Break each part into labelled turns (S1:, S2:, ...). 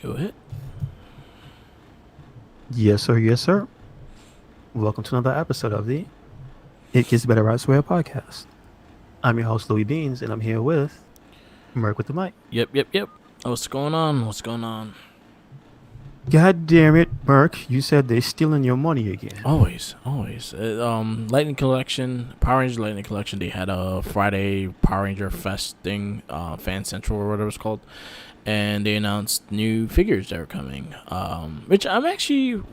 S1: Go ahead.
S2: Yes, sir. Yes, sir. Welcome to another episode of the It Gets Better I Swear podcast. I'm your host, Louis Beans, and I'm here with Merc with the mic.
S1: Yep. What's going on?
S2: God damn it, Merc. You said they're stealing your money again.
S1: Always. Lightning Collection, Power Ranger Lightning Collection. They had a Friday Power Ranger Fest thing, Fan Central or whatever it's called, and they announced new figures that are coming. Which I'm actually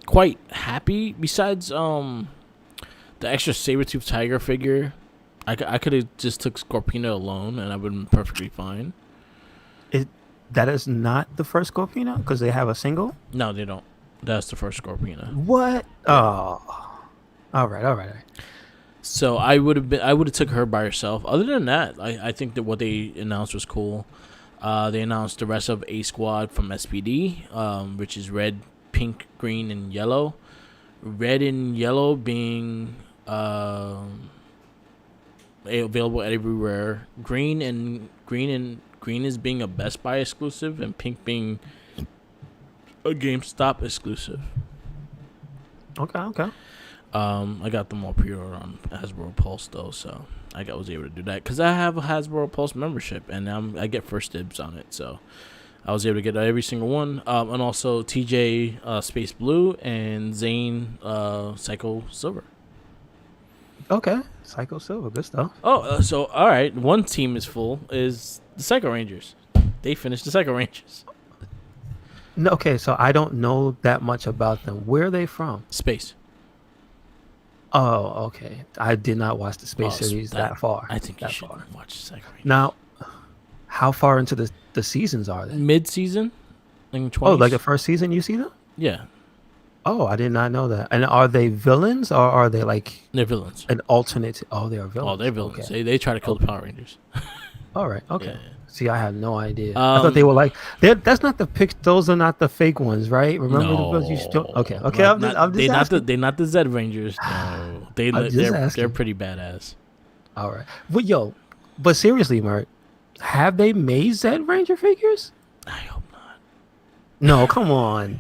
S1: quite happy. Besides, the extra Saber-Tooth Tiger figure, I could have just took Scorpina alone, and I would have been perfectly fine.
S2: That is not the first Scorpina because they have a single?
S1: No, they don't. That's the first Scorpina.
S2: What? Oh. All right.
S1: So I would have took her by herself. Other than that, I think that what they announced was cool. They announced the rest of A Squad from SPD, which is red, pink, green, and yellow. Red and yellow being available everywhere. Green is being a Best Buy exclusive, and pink being a GameStop exclusive.
S2: Okay.
S1: I got them all pre-ordered on Hasbro Pulse though, so I was able to do that because I have a Hasbro Pulse membership, and I get first dibs on it. So I was able to get every single one, and also TJ Space Blue and Zane Psycho Silver.
S2: Okay. Psycho Silver. Good stuff.
S1: So all right, one team is full. Is the Psycho Rangers? They finished the Psycho Rangers.
S2: No, okay, so I don't know that much about them. Where are they from?
S1: Space.
S2: Oh, okay. I did not watch the Space series that far.
S1: I think you
S2: that
S1: should
S2: far.
S1: watch the Psycho Rangers.
S2: Now, how far into the seasons are they?
S1: Mid-season, like 20s.
S2: Oh, like the first season you see them?
S1: Yeah,
S2: Oh, I did not know that. And are they villains or are they like
S1: they're villains.
S2: an alternate? Oh, they are villains.
S1: Oh, they're villains.
S2: Okay.
S1: They try to kill the Power Rangers.
S2: All right. Okay.
S1: Yeah.
S2: See, I had no idea. I thought they were like that's not the pic. Those are not the fake ones, right? Remember the ones you still? Okay. I'm just asking.
S1: They're not the Z Rangers. No, they're pretty badass.
S2: All right. But seriously, Mark, have they made Z Ranger figures?
S1: I hope not.
S2: No, come on.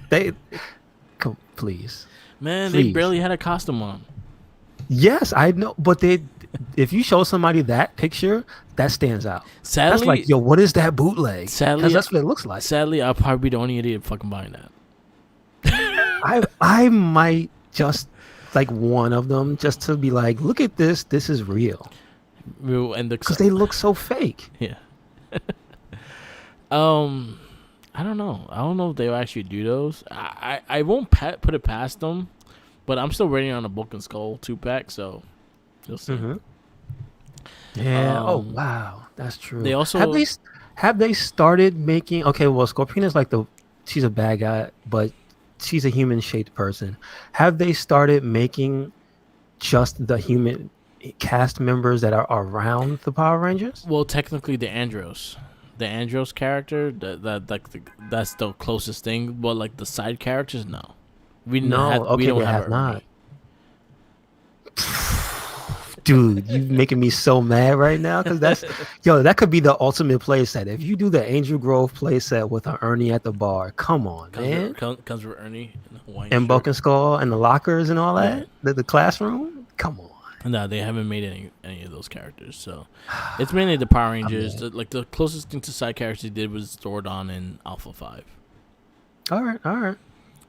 S2: Please.
S1: Man,
S2: Please.
S1: they barely had a costume on.
S2: Yes, I know, but if you show somebody that picture, that stands out.
S1: Sadly,
S2: that's like, what is that bootleg?
S1: Sadly,
S2: because that's what it looks like.
S1: Sadly, I'll probably be the only idiot fucking buying that.
S2: I might just like one of them just to be like, look at this. This is real.
S1: And
S2: because they look so fake.
S1: Yeah. I don't know. I don't know if they'll actually do those. I won't put it past them, but I'm still waiting on a Bulk and Skull 2-pack, so you'll see.
S2: Mm-hmm. Yeah. Oh wow, that's true.
S1: They also
S2: have they started making? Okay, well, Scorpina's like she's a bad guy, but she's a human shaped person. Have they started making just the human cast members that are around the Power Rangers?
S1: Well, technically, the Andros character, that's the closest thing. But like the side characters, no. We don't have not.
S2: Dude, you making me so mad right now because that could be the ultimate play set. If you do the Angel Grove play set with an Ernie at the bar, come on, man.
S1: Comes with Ernie
S2: and Bulk and Skull and the lockers and all that, the classroom. Come on.
S1: No, they haven't made any of those characters, so it's mainly the Power Rangers. The closest thing to side characters they did was Zordon and Alpha 5.
S2: All right.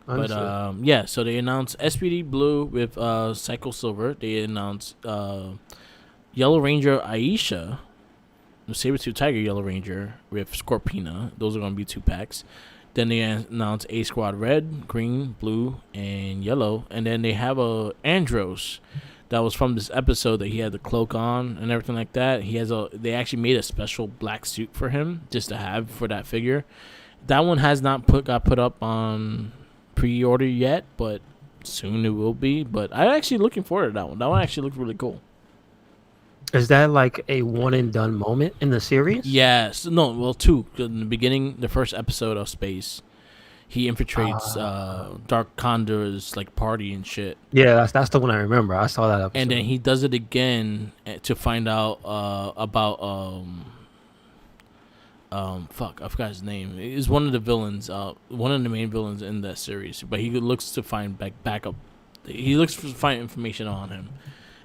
S1: But so they announced SPD Blue with Psycho Silver. They announced Yellow Ranger Aisha, the Saber-Tooth Tiger Yellow Ranger with Scorpina. Those are going to be 2-packs. Then they announced A Squad Red, Green, Blue, and Yellow. And then they have a Andros that was from this episode that he had the cloak on and everything like that. They actually made a special black suit for him just to have for that figure. That one has not got put up on pre-order yet, but soon it will be. But I'm actually looking forward to that one. That one actually looked really cool.
S2: Is that like a one and done moment in the series?
S1: Yes. No, well, 2. In the beginning, the first episode of Space, he infiltrates Dark Condor's like party and shit.
S2: Yeah, that's the one I remember. I saw that episode.
S1: And then he does it again to find out about fuck, I forgot his name. He's one of the villains, one of the main villains in that series. But he looks to find backup. He looks to find information on him,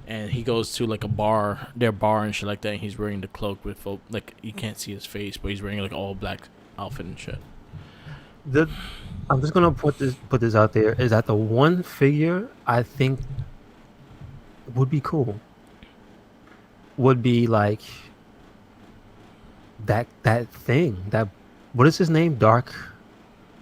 S1: and he goes to like their bar and shit like that. And he's wearing the cloak with like you can't see his face, but he's wearing like all black outfit and shit.
S2: I'm just gonna put this out there. Is that the one figure I think would be cool? Would be like that thing that what is his name? Dark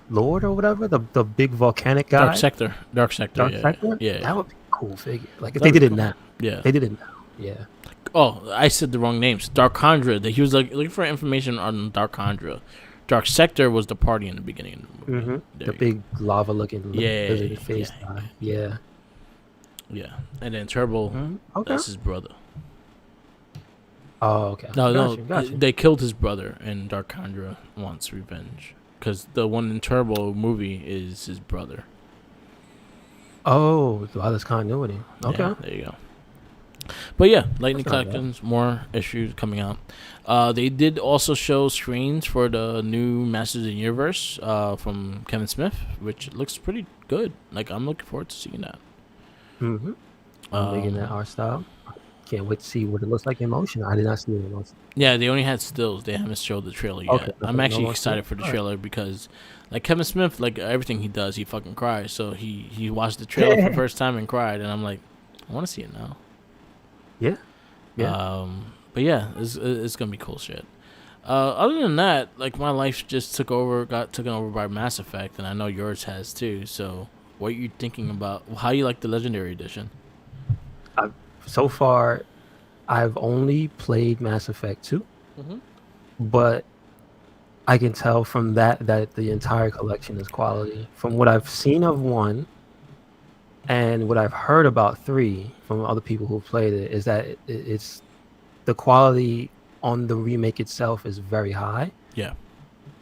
S2: Lord or whatever, the big volcanic guy.
S1: Dark Sector.
S2: Dark Sector.
S1: Yeah.
S2: That would be a cool figure. Like if they did it now.
S1: Yeah.
S2: They did it now. Yeah.
S1: Oh, I said the wrong names. Darkhandra. He was like looking for information on Darkhandra. Dark Sector was the party in the beginning of the movie.
S2: The big lava-looking lizard face guy. Yeah.
S1: Yeah. And then Turbo, that's his brother.
S2: Oh, okay.
S1: Gotcha. They killed his brother, and Darkhandra wants revenge. Because the one in Turbo movie is his brother.
S2: Oh, wow, there's continuity. Okay.
S1: Yeah, there you go. But yeah, Lightning Collections, more issues coming out. They did also show screens for the new Masters of the Universe from Kevin Smith, which looks pretty good. Like, I'm looking forward to seeing that.
S2: I'm digging that art style. Can't wait to see what it looks like in motion. I did not see it in motion.
S1: Yeah, they only had stills. They haven't showed the trailer yet.
S2: Okay,
S1: I'm actually excited for the trailer because, like, Kevin Smith, like, everything he does, he fucking cries. So he watched the trailer for the first time and cried, and I'm like, I want to see it now.
S2: Yeah.
S1: But yeah, it's gonna be cool shit. Other than that, like my life just got taken over by Mass Effect, and I know yours has too. So, what are you thinking about? How you like the Legendary Edition?
S2: So far, I've only played Mass Effect 2, but I can tell from that the entire collection is quality. From what I've seen of 1. And what I've heard about 3 from other people who played it is that it's the quality on the remake itself is very high.
S1: Yeah.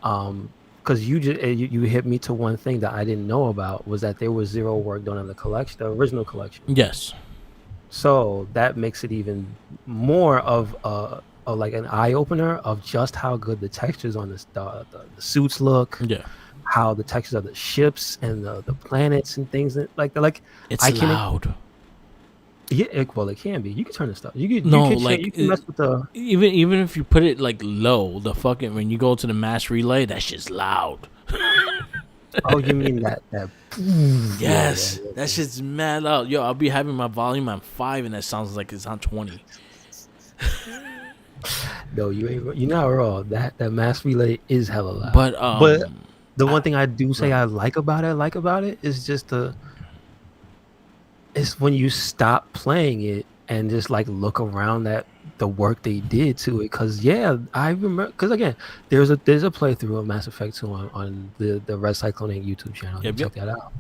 S2: Because you hit me to one thing that I didn't know about was that there was zero work done on the original collection.
S1: Yes.
S2: So that makes it even more of like an eye opener of just how good the textures on the suits look.
S1: Yeah.
S2: How the textures of the ships and the planets and things like
S1: it's loud.
S2: Yeah, it can be. You can turn the stuff. You can mess with the
S1: even if you put it like low. The fucking when you go to the mass relay, that shit's loud.
S2: Oh, you mean that?
S1: Yes, that shit's mad loud. Yo, I'll be having my volume on 5, and that sounds like it's on 20.
S2: No, you're not wrong. That mass relay is hella loud.
S1: But
S2: the one thing I do say I like about it is just it's when you stop playing it and just like look around at the work they did to it. Because I remember. Because again, there's a playthrough of Mass Effect 2 on the Red Cyclone YouTube channel. Check that out.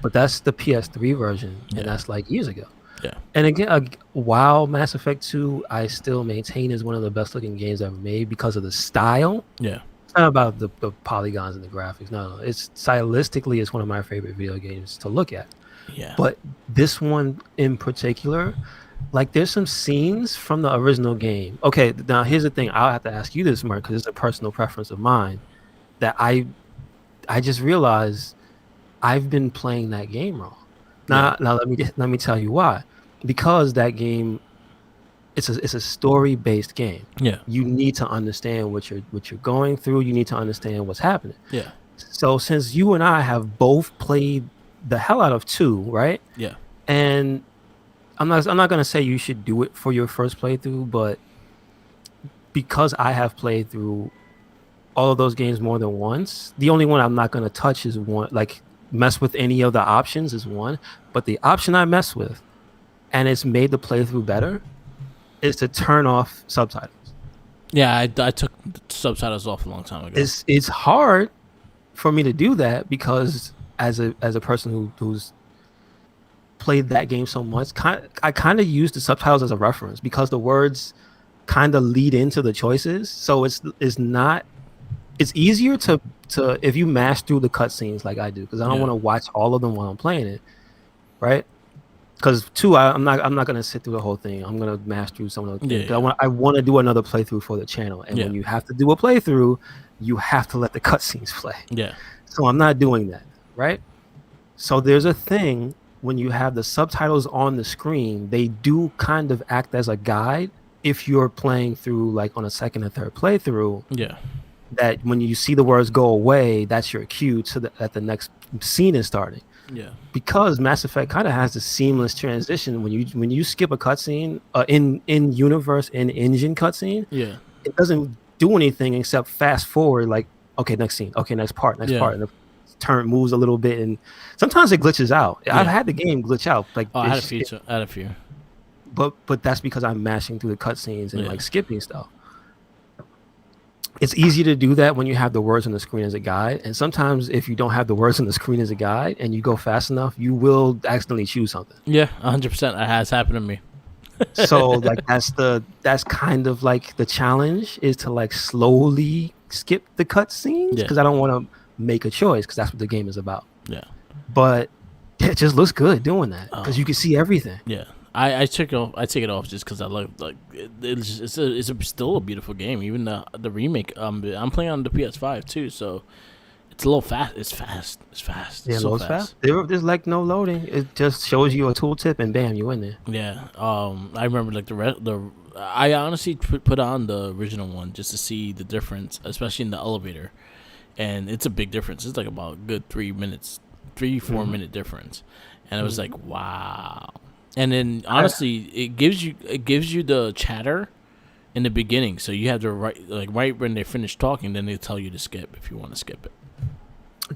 S2: But that's the PS3 version, and that's like years ago.
S1: Yeah.
S2: And again, while Mass Effect 2, I still maintain is one of the best looking games ever made because of the style.
S1: Yeah.
S2: Not about the polygons and the graphics. No. It's stylistically, it's one of my favorite video games to look at.
S1: Yeah.
S2: But this one in particular, like there's some scenes from the original game. Okay, now here's the thing. I'll have to ask you this, Mark, because it's a personal preference of mine. That I just realized I've been playing that game wrong. Now let me tell you why. Because that game, it's a story-based game.
S1: Yeah.
S2: You need to understand what you're going through. You need to understand what's happening.
S1: Yeah.
S2: So since you and I have both played the hell out of 2, right?
S1: Yeah.
S2: And I'm not gonna say you should do it for your first playthrough, but because I have played through all of those games more than once, the only one I'm not gonna touch is one. Like mess with any of the options is one, but the option I mess with, and it's made the playthrough better, is to turn off subtitles.
S1: Yeah, I took subtitles off a long time ago.
S2: It's hard for me to do that because as a person who's played that game so much, I kind of use the subtitles as a reference because the words kind of lead into the choices. So it's easier to if you mash through the cutscenes like I do, because I don't want to watch all of them while I'm playing it, right? Because two, I'm not gonna sit through the whole thing. I'm gonna mash through some of the things.
S1: Yeah,
S2: I want to do another playthrough for the channel. And
S1: yeah,
S2: when you have to do a playthrough, you have to let the cutscenes play.
S1: yeah,
S2: So I'm not doing that, right? So there's a thing when you have the subtitles on the screen, they do kind of act as a guide if you're playing through like on a second or third playthrough.
S1: yeah,
S2: That when you see the words go away, that's your cue that the next scene is starting.
S1: yeah,
S2: Because Mass Effect kind of has a seamless transition when you skip a cutscene in universe in engine cutscene,
S1: yeah,
S2: it doesn't do anything except fast forward. Like, okay, next scene, okay, next part,
S1: yeah.
S2: and the turn moves a little bit, and sometimes it glitches out. I've
S1: Yeah.
S2: had the game glitch out, like
S1: Oh, I had a few. I had a few.
S2: but that's because I'm mashing through the cutscenes and
S1: Yeah.
S2: like skipping stuff. It's easy to do that when you have the words on the screen as a guide. And sometimes if you don't have the words on the screen as a guide and you go fast enough, you will accidentally choose something.
S1: Yeah, 100%. It has happened to me.
S2: So like that's kind of like the challenge is to like slowly skip the cutscenes
S1: Yeah.
S2: because I don't want to make a choice because that's what the game is about.
S1: Yeah.
S2: But it just looks good doing that because
S1: Oh.
S2: you can see everything.
S1: Yeah. I take it off. I take it off just because I love it's still a beautiful game. Even the remake. I'm playing on the PS5 too, so it's a little fast. It's fast. It's fast.
S2: Yeah,
S1: It's so
S2: loads
S1: fast.
S2: There's like no loading. It just shows you a tooltip and bam, you in there.
S1: Yeah. I remember like I honestly put on the original one just to see the difference, especially in the elevator, and it's a big difference. It's like about a good 3 minutes, 4 minute difference, and it was like wow. And then honestly, it gives you the chatter in the beginning, so you have to right when they finish talking, then they tell you to skip if you want to skip it.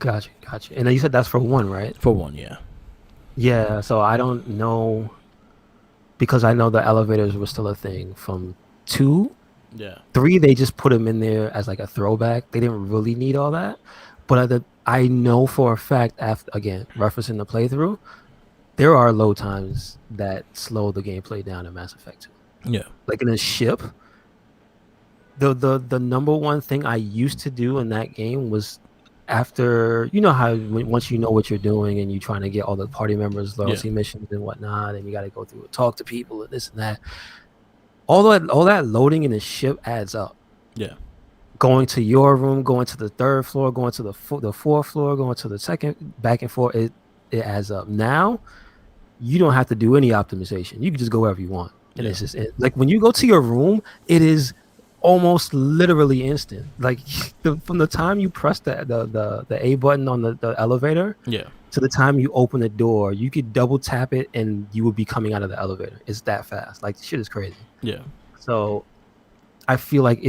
S2: Gotcha. And then you said that's for one, right?
S1: For one, yeah.
S2: Yeah. So I don't know because I know the elevators were still a thing from 2.
S1: Yeah.
S2: 3, they just put them in there as like a throwback. They didn't really need all that. But I know for a fact, after again referencing the playthrough, there are load times that slow the gameplay down in Mass Effect 2.
S1: Yeah.
S2: Like in a ship, the number one thing I used to do in that game was after you know how once you know what you're doing and you're trying to get all the party members loyalty missions and whatnot, and you got to go through and talk to people and this and that. All that loading in the ship adds up.
S1: Yeah.
S2: Going to your room, going to the 3rd floor, going to the 4th floor, going to the 2nd, back and forth. It adds up. Now you don't have to do any optimization. You can just go wherever you want. And it's just like when you go to your room, it is almost literally instant. Like from the time you press the A button on the elevator to the time you open the door, you could double tap it and you would be coming out of the elevator. It's that fast. Like shit is crazy.
S1: Yeah.
S2: So I feel like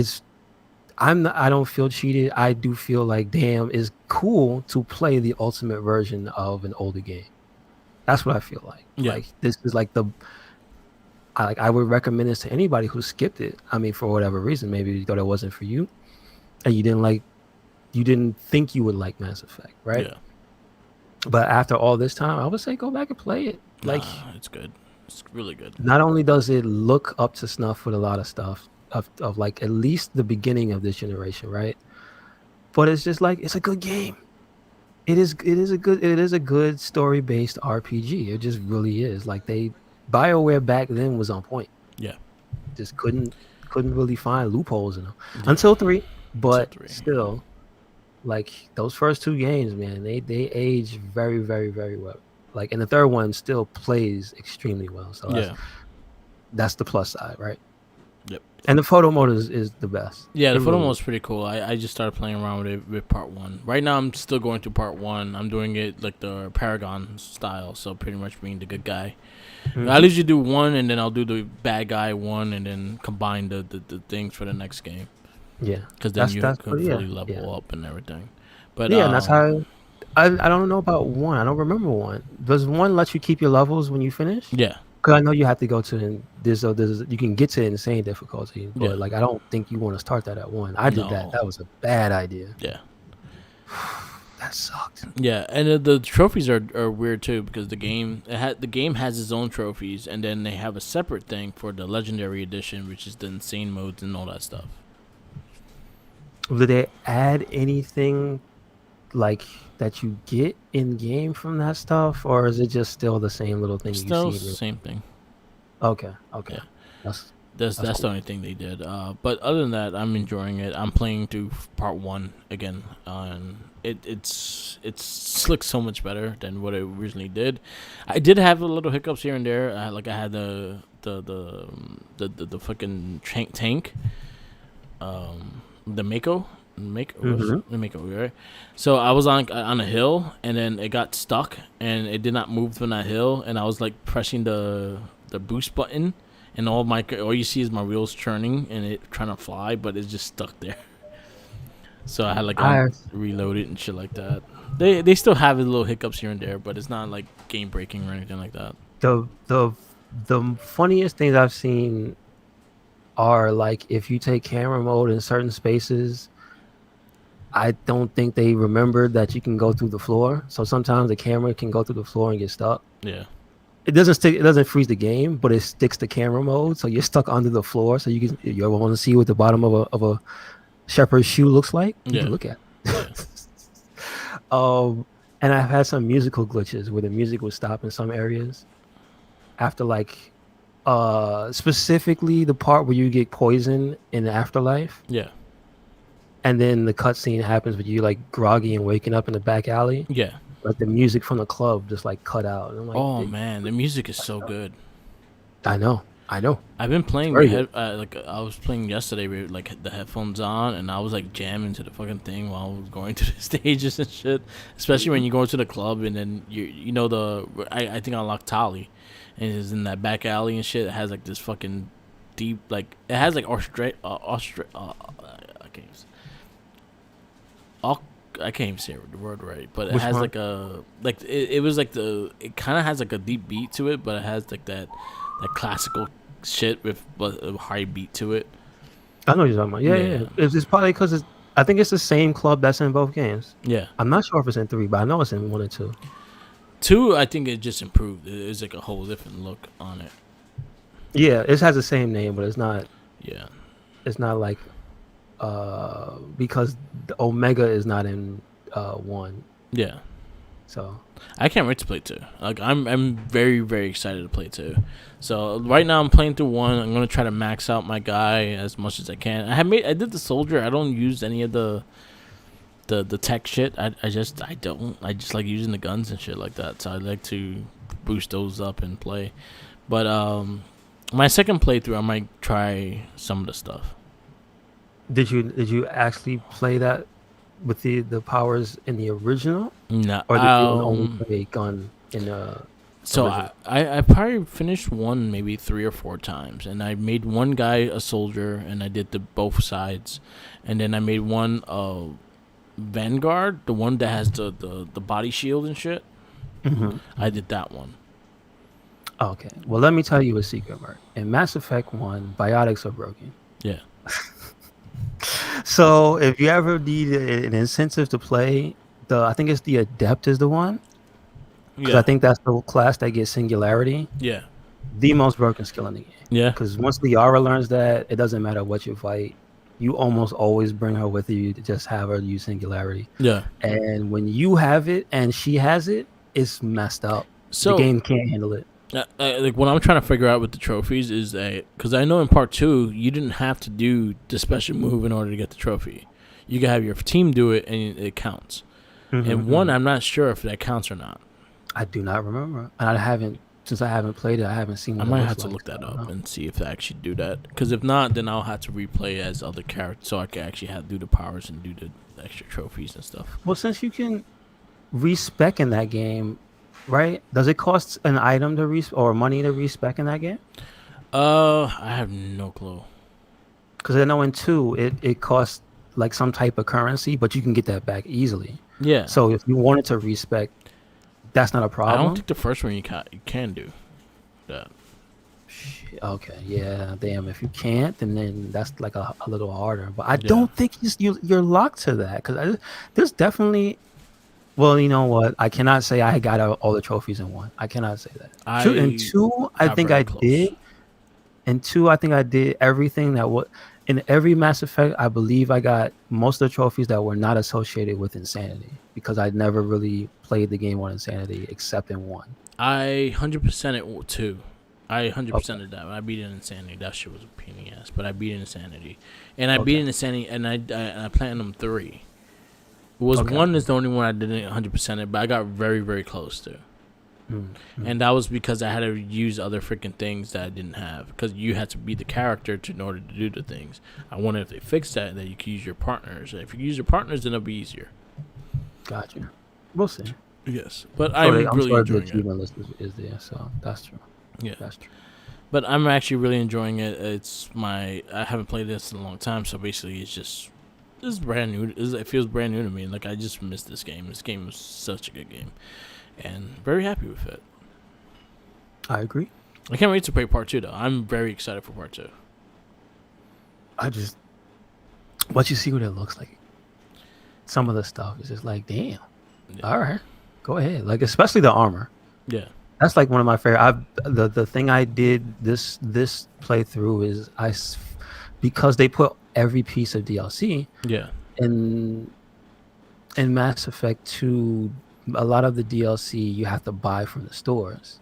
S2: I don't feel cheated. I do feel like damn, it's cool to play the ultimate version of an older game. That's what I feel like.
S1: Yeah.
S2: Like this is like I would recommend this to anybody who skipped it. I mean, for whatever reason, maybe you thought it wasn't for you, and you didn't think you would like Mass Effect, right?
S1: Yeah.
S2: But after all this time, I would say go back and play it. Like
S1: it's good. It's really good.
S2: Not only does it look up to snuff with a lot of stuff of like at least the beginning of this generation, right? But it's just like it's a good game. It is a good story based RPG. It just really is. Like BioWare back then was on point.
S1: Yeah.
S2: Just couldn't really find loopholes in them until 3. But still, like those first 2 games, man, they age very, very, very well. Like, and the 3rd one still plays extremely well. So that's the plus side, right?
S1: Yep.
S2: And the photo mode is the best.
S1: Yeah, the photo mode is pretty cool. I just started playing around with it with part 1. Right now, I'm still going through part 1. I'm doing it like the Paragon style, so pretty much being the good guy. Mm-hmm. I usually do 1, and then I'll do the bad guy 1, and then combine the things for the next game.
S2: Yeah,
S1: because then you can fully level up and everything. But
S2: and that's how. I don't know about 1. I don't remember 1. Does 1 let you keep your levels when you finish?
S1: Yeah.
S2: Because I know you have to go to there's you can get to insane difficulty, but like I don't think you want to start that at 1. I did that. That was a bad idea.
S1: Yeah.
S2: That sucked.
S1: Yeah, and the trophies are weird too because the game has its own trophies, and then they have a separate thing for the Legendary Edition, which is the insane modes and all that stuff.
S2: Did they add anything like that you get in game from that stuff, or is it just still the same little thing you
S1: Still
S2: see in your?
S1: same thing.
S2: Okay, okay,
S1: Yeah.
S2: that's that's
S1: That's the
S2: cool.
S1: only thing they did. But other than that, I'm enjoying it. I'm playing through part one again, and it's looks so much better than what it originally did. I did have a little hiccups here and there. I had the fucking tank, the Mako. Mako was
S2: Hmm.
S1: the Mako, right? So I was on a hill, and then it got stuck, and it did not move from that hill, and I was like pressing the boost button, and all you see is my wheels churning and it trying to fly, but it's just stuck there. So I had like
S2: I
S1: reload it and shit like that. They still have little hiccups here and there, but it's not like game breaking or anything like that.
S2: the funniest things I've seen are like if you take camera mode in certain spaces. I don't think they remembered that you can go through the floor. So sometimes the camera can go through the floor and get stuck.
S1: Yeah,
S2: It doesn't stick. It doesn't freeze the game, but it sticks to camera mode. So you're stuck under the floor. So you ever want to see what the bottom of a shepherd's shoe looks like? You can
S1: yeah,
S2: look at.
S1: yeah,
S2: Um, and I've had some musical glitches where the music would stop in some areas after like specifically the part where you get poisoned in the afterlife,
S1: yeah,
S2: and then the cutscene happens with you like groggy and waking up in the back alley.
S1: yeah.
S2: Like the music from the club just like cut out. And I'm like,
S1: Oh man, the music is so good.
S2: I know, I know.
S1: I've been
S2: It's
S1: playing
S2: very good.
S1: like I was playing yesterday with like the headphones on, and I was like jamming to the fucking thing while I was going to the stages and shit. Especially when you go to the club and then you know I think I unlocked Tali, and it's in that back alley and shit. It has like this fucking deep like it has like I can't even, Au- I can't even say the word right, but it
S2: Which
S1: has
S2: one?
S1: like it was like it kind of has like a deep beat to it, but it has like that classical shit with a high beat to it.
S2: I know what you're talking about. Yeah, yeah.
S1: Yeah,
S2: Yeah. It's probably because I think it's the same club that's in both games.
S1: yeah.
S2: I'm not sure if it's in three, but I know it's in one and two.
S1: Two, I think it just improved. It's like a whole different look on it.
S2: Yeah, it has the same name, but it's not.
S1: Yeah,
S2: It's not like because the Omega is not in one.
S1: yeah.
S2: So
S1: I can't wait to play two. Like I'm very very excited to play two. So right now I'm playing through one. I'm gonna try to max out my guy as much as I can. I did the soldier. I don't use any of the tech shit. I don't. I just like using the guns and shit like that. So I like to boost those up and play. But my second playthrough I might try some of the stuff.
S2: did you actually play that with the powers in the original,
S1: No,
S2: or did you only play gun in the
S1: so
S2: original?
S1: I probably finished one maybe 3 or 4 times, and I made one guy a soldier, and I did the both sides, and then I made one Vanguard, the one that has the body shield and shit.
S2: Hmm.
S1: I did that one.
S2: Okay. Well, let me tell you a secret, Mark. In Mass Effect 1, biotics are broken.
S1: Yeah,
S2: So if you ever need an incentive to play, I think it's the Adept is the one, because I
S1: yeah,
S2: think that's the class that gets Singularity,
S1: yeah,
S2: the most broken skill in the game.
S1: yeah,
S2: Because once Liara learns that, it doesn't matter what you fight, you almost always bring her with you to just have her use Singularity.
S1: yeah.
S2: And when you have it and she has it, it's messed up. The
S1: So
S2: game can't handle it.
S1: like what I'm trying to figure out with the trophies is that because I know in part two you didn't have to do the special move in order to get the trophy. You can have your team do it and it counts.
S2: Hmm.
S1: And one, I'm not sure if that counts or not.
S2: I do not remember, and since I haven't played it. I haven't seen
S1: I
S2: what it
S1: might
S2: looks
S1: have to
S2: like.
S1: look
S2: So I
S1: that
S2: don't
S1: up
S2: know.
S1: and see if they actually do that. Because if not, then I'll have to replay as other characters so I can actually have do the powers and do the extra trophies and stuff.
S2: Well, since you can respec in that game, right? Does it cost an item to or money to respec in that game?
S1: I have no clue.
S2: Because I know in two it costs like some type of currency, but you can get that back easily.
S1: Yeah,
S2: So if you wanted to respec, that's not a
S1: I don't
S2: problem.
S1: think the first one you can do that.
S2: Okay, yeah, damn. If you can't, then that's like a little harder. But I
S1: Yeah,
S2: don't think you're locked to that because there's definitely. Well, you know what? I cannot say I got all the trophies in one. I cannot say that. In
S1: I
S2: two, I
S1: got
S2: think
S1: very
S2: I
S1: close.
S2: did. In two, I think I did everything that was. in every Mass Effect, I believe I got most of the trophies that were not associated with Insanity because I never really played the game on Insanity except in one.
S1: I 100% it too. I 100%
S2: Okay.
S1: of that. I beat it in Insanity. That shit was a pain in the ass, but I beat it in Insanity, and I beat it
S2: Okay.
S1: in Insanity, and I platinum 3. Was
S2: Okay.
S1: one is the only one I didn't 100% it, but I got very very close to.
S2: Mm-hmm.
S1: And that was because I had to use other freaking things that I didn't have. Because you had to be the character in order to do the things. I wonder if they fixed that you could use your partners. If you use your partners, then it'll be easier.
S2: Gotcha. We'll see.
S1: Yes, but
S2: So
S1: I'm
S2: I'm
S1: really
S2: sure the
S1: enjoying it.
S2: achievement list is there, so that's true.
S1: Yeah,
S2: That's true.
S1: but I'm actually really enjoying it. I haven't played this in a long time, so basically it's brand new. It feels brand new to me. Like I just missed this game. This game was such a good game, and very happy with it.
S2: I agree.
S1: I can't wait to play part 2 though. I'm very excited for part 2.
S2: Once you see what it looks like, some of the stuff is just like, damn.
S1: Yeah.
S2: All right, go ahead. Like especially the armor.
S1: Yeah.
S2: That's like one of my favorite. The thing I did this playthrough is because they put every piece of DLC
S1: Yeah.
S2: in Mass Effect 2. A lot of the DLC you have to buy from the stores.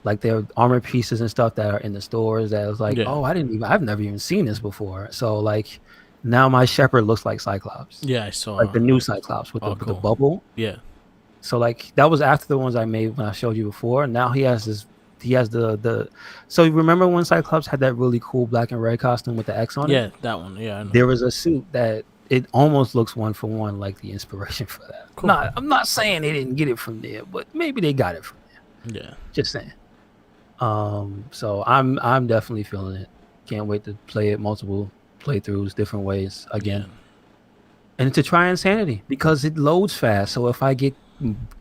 S2: Like there are armor pieces and stuff that are in the stores that was like,
S1: Yeah.
S2: oh, I've never even seen this before. So like now my Shepherd looks like Cyclops,
S1: Yeah, I
S2: like
S1: saw.
S2: the new Cyclops with
S1: Oh,
S2: the
S1: cool.
S2: bubble.
S1: Yeah.
S2: So like that was after the ones I made when I showed you before. Now he has this. He has the. So you remember when Cyclops had that really cool black and red costume with the X on it?
S1: Yeah, that one. Yeah, I know.
S2: There was a suit that it almost looks one for one like the inspiration for that.
S1: Cool.
S2: I'm not saying they didn't get it from there, but maybe they got it from there.
S1: Yeah.
S2: Just saying. So I'm definitely feeling it. Can't wait to play it multiple playthroughs, different ways again.
S1: Yeah.
S2: And to try Insanity because it loads fast. So if I get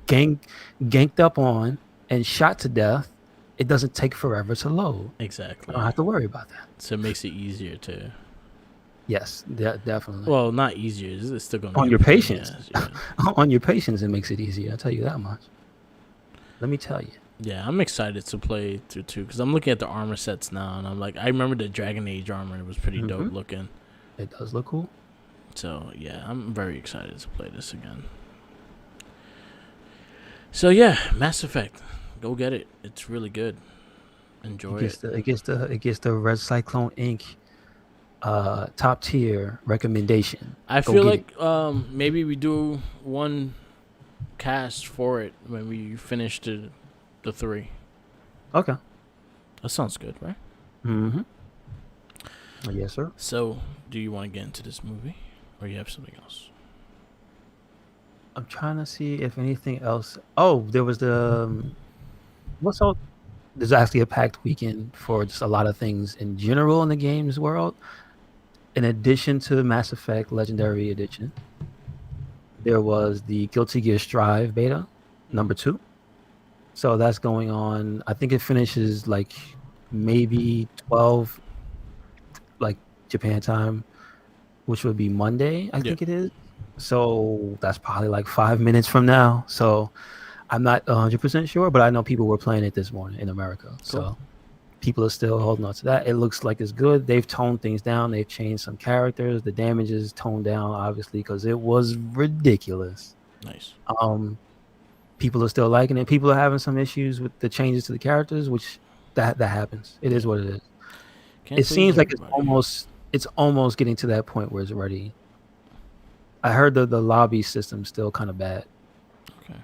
S2: ganked up on and shot to death, it doesn't take forever to load.
S1: Exactly.
S2: I don't have to worry about that.
S1: So it makes it easier to.
S2: Yes, definitely.
S1: Well, not easier. It's still gonna
S2: On
S1: be
S2: your
S1: a pain in the
S2: patience.
S1: ass, yeah.
S2: On your patience, it makes it easier. I'll tell you that much. Let me tell you.
S1: Yeah, I'm excited to play through 2 because I'm looking at the armor sets now, and I'm like, I remember the Dragon Age armor. It was pretty dope looking.
S2: It does look cool.
S1: So yeah, I'm very excited to play this again. So yeah, Mass Effect, go get it. It's really good. Enjoy it.
S2: It gets the Red Cyclone Inc. Top tier recommendation.
S1: I
S2: Go
S1: feel
S2: get it.
S1: like maybe we do one cast for it when we finish the 3.
S2: Okay.
S1: That sounds good, right?
S2: Mm-hmm. Yes, sir.
S1: So, do you want to get into this movie, or you have something else?
S2: I'm trying to see if anything else. Oh, there was the what's all? There's actually a packed weekend for just a lot of things in general in the games world. In addition to Mass Effect Legendary Edition, there was the Guilty Gear Strive beta number 2. So that's going on. I think it finishes like maybe 12, like Japan time, which would be Monday, I think it is. So that's probably like 5 minutes from now. So I'm not 100% sure, but I know people were playing it this morning in America. Cool. So people are still holding on to that. It looks like it's good. They've toned things down. They've changed some characters. The damage is toned down, obviously, because it was ridiculous.
S1: Nice.
S2: People are still liking it. People are having some issues with the changes to the characters, which that happens. It is what it is. It seems like it's almost getting to that point where it's ready. I heard the lobby system's still kind of bad.
S1: Okay.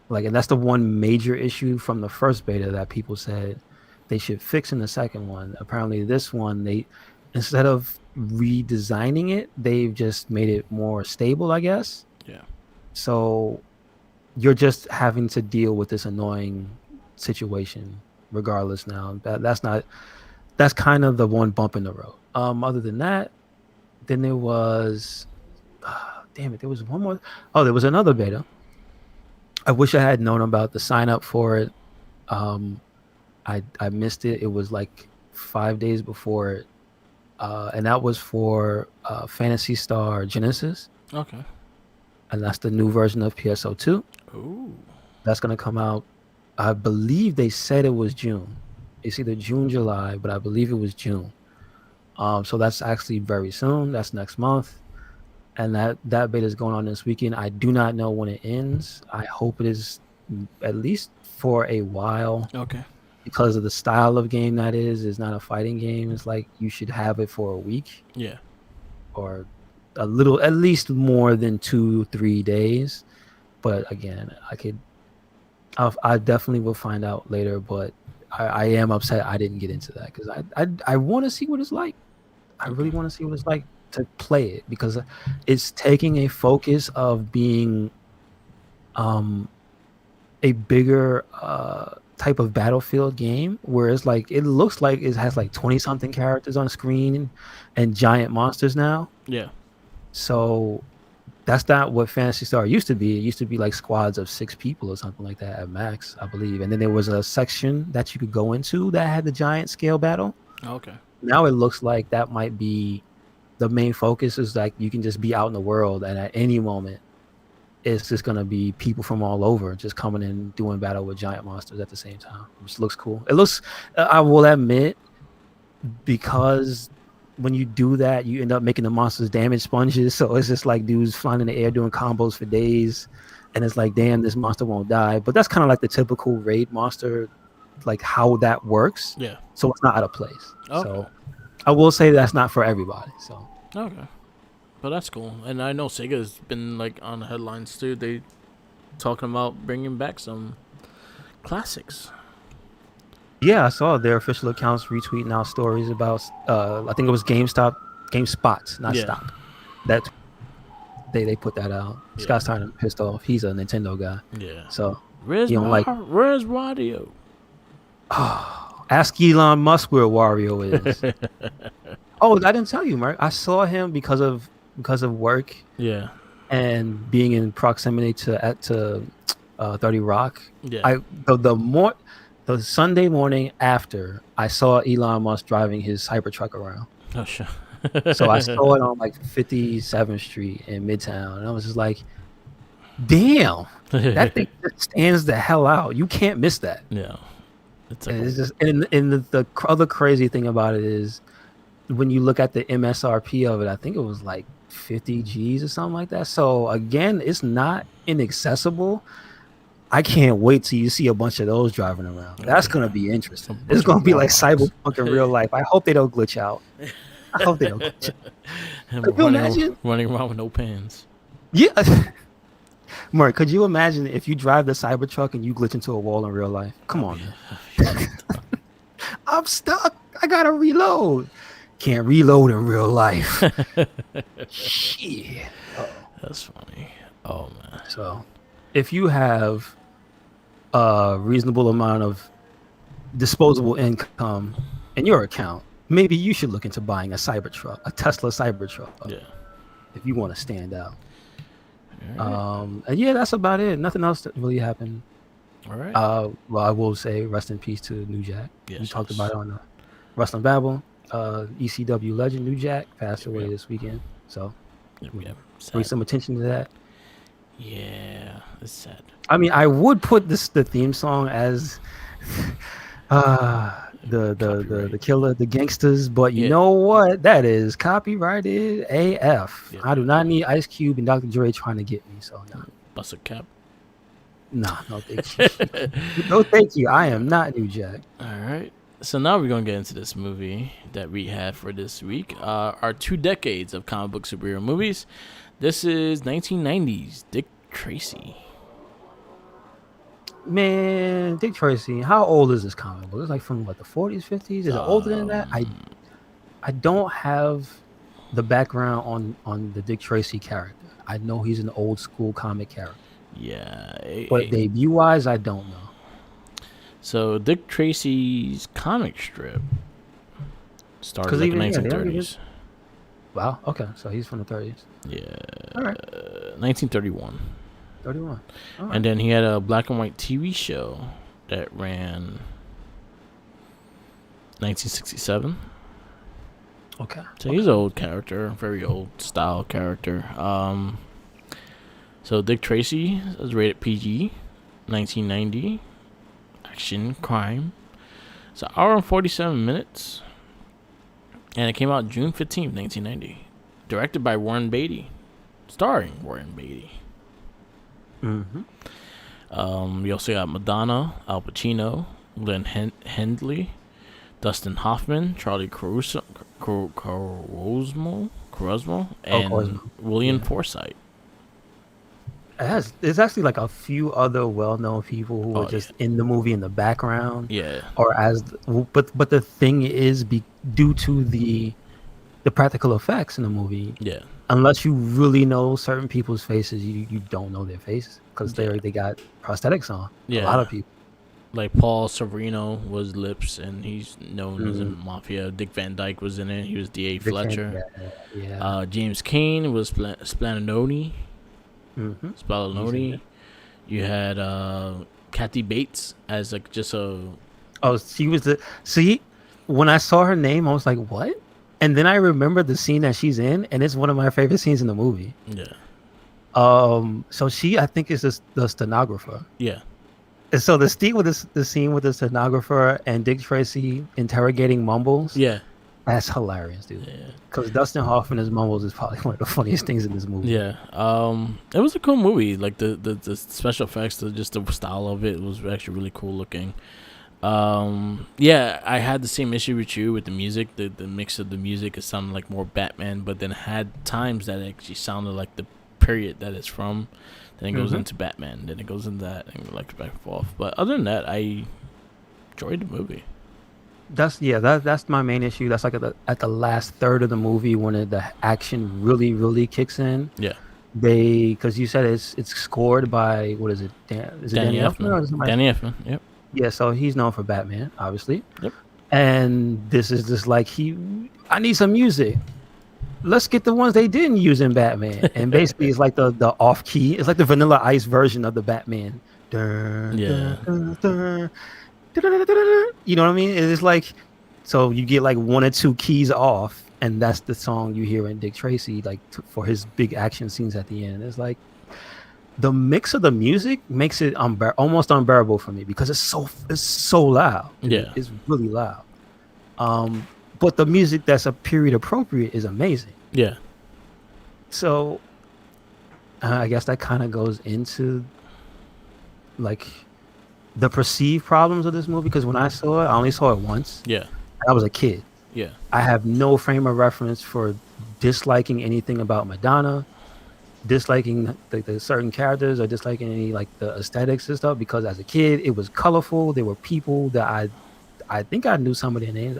S2: Like, and that's the one major issue from the first beta that people said they should fix in the second one. Apparently, this one, they instead of redesigning it, they've just made it more stable, I guess.
S1: Yeah.
S2: So you're just having to deal with this annoying situation regardless now. That's kind of the one bump in the road. Other than that, then there was damn it, there was one more. Oh, there was another beta. I wish I had known about the sign up for it. I missed it. It was like 5 days before it. And that was for Phantasy Star Genesis.
S1: Okay.
S2: And that's the new version of PSO2.
S1: Ooh.
S2: That's going to come out. I believe they said it was June. It's either June, July, but I believe it was June. So that's actually very soon. That's next month, and that beta is going on this weekend. I do not know when it ends. I hope it is at least for a while
S1: Okay.
S2: because of the style of game that is. It's not a fighting game. It's like you should have it for a week
S1: Yeah.
S2: or a little, at least more than 2-3 days. But again, I definitely will find out later. But I am upset I didn't get into that because I want to see what it's like. I really
S1: Okay.
S2: want to see what it's like to play it because it's taking a focus of being a bigger type of Battlefield game where it's like it looks like it has like 20 something characters on screen and giant monsters now.
S1: Yeah.
S2: So that's not what Phantasy Star used to be. It used to be like squads of 6 people or something like that at max, I believe. And then there was a section that you could go into that had the giant scale battle.
S1: Okay.
S2: Now it looks like that might be the main focus is like you can just be out in the world and at any moment it's just gonna be people from all over just coming in doing battle with giant monsters at the same time, which looks cool. It looks, I will admit, because when you do that, you end up making the monsters damage sponges. So it's just like dudes flying in the air doing combos for days, and it's like, damn, this monster won't die. But that's kind of like the typical raid monster, like how that works.
S1: Yeah.
S2: So it's not out of place.
S1: Okay.
S2: So I will say that's not for everybody. So
S1: Okay. But that's cool. And I know Sega's been like on the headlines too. They talking about bringing back some classics.
S2: yeah, I saw their official accounts retweeting out stories about I think it was GameSpot, not
S1: Yeah.
S2: Stop. That they put that out.
S1: Yeah.
S2: Scott's kind of pissed off. He's a Nintendo guy.
S1: Yeah.
S2: So
S1: Where's
S2: you don't like
S1: Where's Wario?
S2: ask Elon Musk where Wario is. Oh, I didn't tell you, Mark. I saw him because of work
S1: Yeah.
S2: and being in proximity to 30 Rock.
S1: Yeah.
S2: The Sunday morning after I saw Elon Musk driving his Cybertruck around.
S1: Oh sure.
S2: So I saw it on like 57th Street in Midtown, and I was just like, "Damn, that thing just stands the hell out. You can't miss that."
S1: Yeah. It's
S2: And
S1: like
S2: it's just, and the other crazy thing about it is when you look at the MSRP of it, I think it was like 50 G's or something like that. So again, it's not inaccessible. I can't wait till you see a bunch of those driving around. That's gonna be interesting. It's gonna be like Cyberpunk in real life. I hope they don't glitch out. I hope they don't glitch out. Could you imagine
S1: running around with no pants?
S2: Yeah. Mark, could you imagine if you drive the Cybertruck and you glitch into a wall in real life? Come on, man. I'm stuck. I gotta reload. Can't reload in real life. Shit.
S1: That's funny. Oh man.
S2: So, if you have a reasonable amount of disposable income in your account, maybe you should look into buying a Cybertruck, a Tesla Cybertruck.
S1: Yeah.
S2: If you want to stand out.
S1: All right.
S2: And yeah, that's about it. Nothing else that really happened.
S1: All right.
S2: Well, I will say rest in peace to New Jack.
S1: Yes,
S2: We talked
S1: yes.
S2: about it on the Wrestling Babble. ECW legend New Jack passed away this weekend. So
S1: Yep.
S2: bring
S1: Sad.
S2: some attention to that.
S1: Yeah, it's sad.
S2: I mean, I would put the theme song as the killer, the gangsters, but you know what? That is copyrighted AF.
S1: Yeah.
S2: I do not need Ice Cube and Dr. Dre trying to get me. So no.
S1: Bust a cap.
S2: No, thank you. No, thank you. I am not New Jack.
S1: All right. So now we're going to get into this movie that we had for this week. Our 2 decades of comic book superhero movies. This is 1990s Dick Tracy.
S2: Man, Dick Tracy, how old is this comic book? It's like from what, the 40s, 50s? Is it older than that? I don't have the background on the Dick Tracy character. I know he's an old school comic character.
S1: Yeah.
S2: But debut wise, I don't know.
S1: So Dick Tracy's comic strip started in the 1930s.
S2: Wow. Okay. So he's from the 30s.
S1: Yeah.
S2: All right.
S1: 1931.
S2: 31. All right.
S1: And then he had a black and white TV show that ran 1967.
S2: Okay.
S1: So he's an old character, very old style character. So Dick Tracy was rated PG, 1990. Action, crime. It's an hour and 47 minutes. And it came out June 15th, 1990. Directed by Warren Beatty. Starring Warren Beatty.
S2: Mm-hmm.
S1: We also got Madonna, Al Pacino, Glenn Hendley, Dustin Hoffman, Charlie Carusmo, and William Forsythe.
S2: There's actually like a few other well-known people who were just in the movie in the background.
S1: Yeah.
S2: Or but the thing is, due to the practical effects in the movie.
S1: Yeah.
S2: Unless you really know certain people's faces, you don't know their faces because they got prosthetics on.
S1: Yeah.
S2: A lot of people.
S1: Like Paul Sorvino was Lips, and he's known as a Mafia. Dick Van Dyke was in it. He was D.A. Fletcher.
S2: Yeah.
S1: James Cain was Splanoni. Spallanoni. You had Kathy Bates as like just a.
S2: Oh, she was when I saw her name, I was like, what? And then I remembered the scene that she's in, and it's one of my favorite scenes in the movie.
S1: Yeah.
S2: So she, I think, is the stenographer.
S1: Yeah.
S2: And so the scene with the stenographer and Dick Tracy interrogating Mumbles.
S1: Yeah.
S2: That's hilarious, dude.
S1: Yeah.
S2: Because Dustin Hoffman as Mumbles is probably one of the funniest things in this movie.
S1: Yeah. It was a cool movie. Like the special effects, just the style of it was actually really cool looking. Yeah, I had the same issue with you with the music. The mix of the music, it sounded like more Batman, but then had times that actually sounded like the period that it's from. Then it goes into Batman, then it goes into that, and like back and forth. But other than that, I enjoyed the movie.
S2: That's my main issue. That's like at the last third of the movie when the action really kicks in.
S1: Yeah.
S2: Because you said it's scored by, what is it? Danny Elfman?
S1: Danny Elfman. Yep.
S2: Yeah, so he's known for Batman, obviously.
S1: Yep.
S2: And this is just like I need some music. Let's get the ones they didn't use in Batman. And basically it's like the off key. It's like the Vanilla Ice version of the Batman.
S1: Yeah.
S2: You know what I mean? It's like, so you get like one or two keys off, and that's the song you hear in Dick Tracy, like for his big action scenes at the end. It's like the mix of the music makes it almost unbearable for me because it's so loud.
S1: Yeah,
S2: it's really loud. But the music that's a period appropriate is amazing.
S1: Yeah.
S2: So I guess that kind of goes into like the perceived problems of this movie, because when I saw it, I only saw it once.
S1: Yeah.
S2: I was a kid.
S1: Yeah.
S2: I have no frame of reference for disliking anything about Madonna, disliking the certain characters, or disliking any like the aesthetics and stuff, because as a kid it was colorful. There were people that I think I knew some of their names.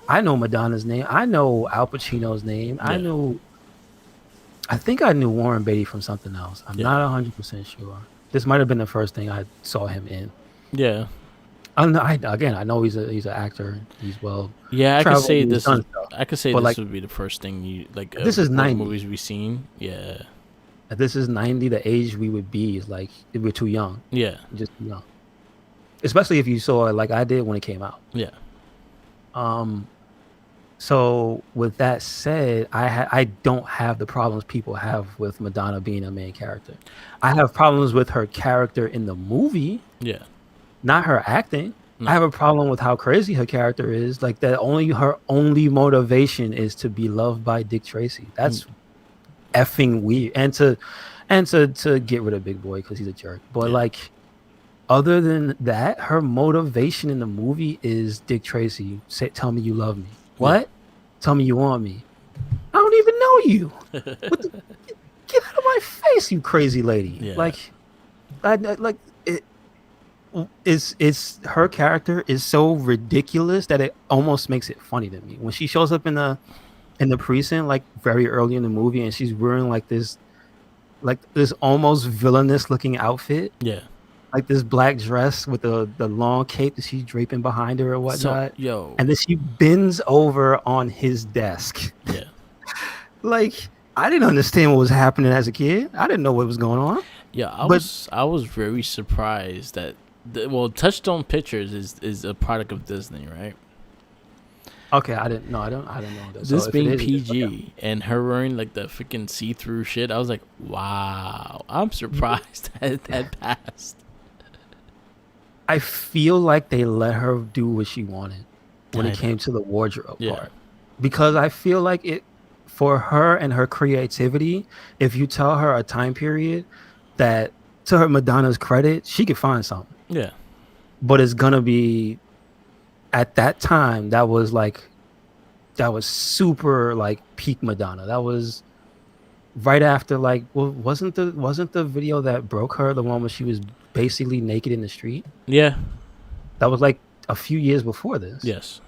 S2: I know Madonna's name. I know Al Pacino's name. Yeah. I think I knew Warren Beatty from something else. I'm not 100% sure. This might have been the first thing I saw him in.
S1: Yeah.
S2: I know he's an actor. He's well.
S1: Yeah, I could say this. I could say this
S2: like,
S1: would be the first thing you like.
S2: This is 90
S1: movies we've seen. Yeah.
S2: This is 90. The age we would be is like we're too young.
S1: Yeah.
S2: Just young. Especially if you saw it like I did when it came out.
S1: Yeah.
S2: So with that said, I don't have the problems people have with Madonna being a main character. I have problems with her character in the movie.
S1: Yeah.
S2: Not her acting. No. I have a problem with how crazy her character is. Like that her only motivation is to be loved by Dick Tracy. That's effing weird. And to get rid of Big Boy because he's a jerk. But like, other than that, her motivation in the movie is Dick Tracy. Tell me you love me. What? Yeah. Tell me you want me. I don't even know you. Get out of my face, you crazy lady. Yeah. Like, it's her character is so ridiculous that it almost makes it funny to me. When she shows up in the precinct, like very early in the movie, and she's wearing like this almost villainous looking outfit.
S1: Yeah. Like
S2: this black dress with the long cape that she's draping behind her or whatnot.
S1: So,
S2: and then she bends over on his desk.
S1: Yeah.
S2: Like, I didn't understand what was happening as a kid. I didn't know what was going on.
S1: Yeah, I was very surprised that Touchstone Pictures is a product of Disney, right?
S2: Okay, I didn't know that.
S1: This being PG and her wearing like the freaking see-through shit, I was like, wow, I'm surprised that passed.
S2: I feel like they let her do what she wanted when it came to the wardrobe part. because I feel like it for her and her creativity. If you tell her a time period that, to her Madonna's credit, she could find something,
S1: Yeah.
S2: but it's gonna be at that time that was super like peak Madonna. That was right after like, well, wasn't the video that broke her the one where she was basically naked in the street?
S1: Yeah.
S2: That was like a few years before this.
S1: Yes.